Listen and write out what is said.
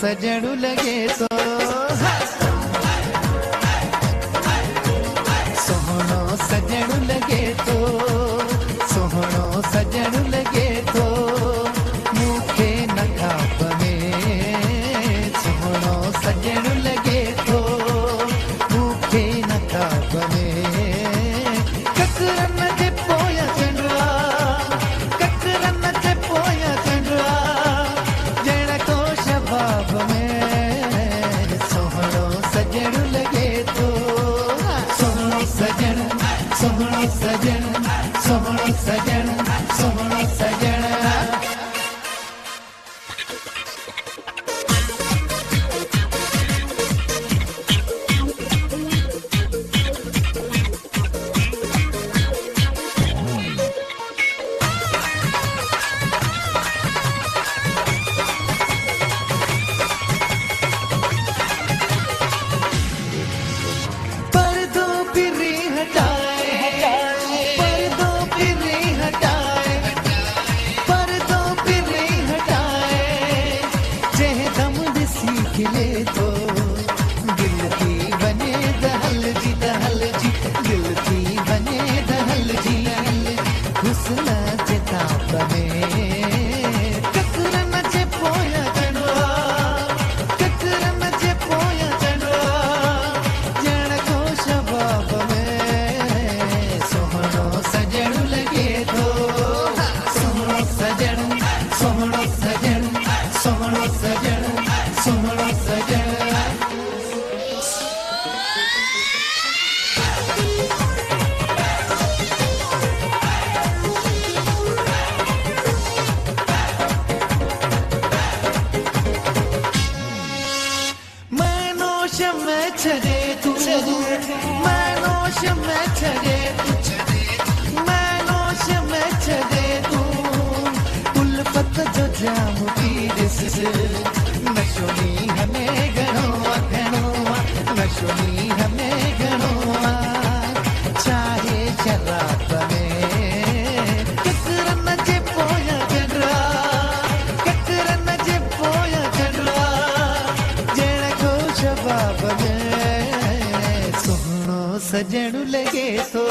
सजणु लगे तो सोहणो सजणु लगे तो सोहणो सजणु लगे तो मूंखे न खाप में सोहणो सजणु लगे तो मूंखे न खाप में ककरन जे पोयां चंडवा ककरन जे पोयां चंडवा जण को शबाब में सोहणो सजणु लगे तो सोहणो सजण सोहणो सजण सोहणो सजण सोहणो सजण खिले तो दिल की बने दहल जी दिल की बने दहल जी हुस्न जे ताप में ककरन जे पोयां चंडवा ककरन जे पोयां चंडवा जण को शबाब में सोहणो सजणु लगे तो सोहणो सजण सोहणो सजण सोहणो सजण सोहणो सजण मैनोश में छड़े तू मैनोश में छड़े मैनोश में छड़े तू उल्फत जो जाम पीरिस नशोनी हमें घणो नशोनी हमें घणो चाहे शराब में ककरन जे पोयां चंडवा ककरन जे पोयां चंडवा जण को शबाब में सोहणो सजणु लगे तो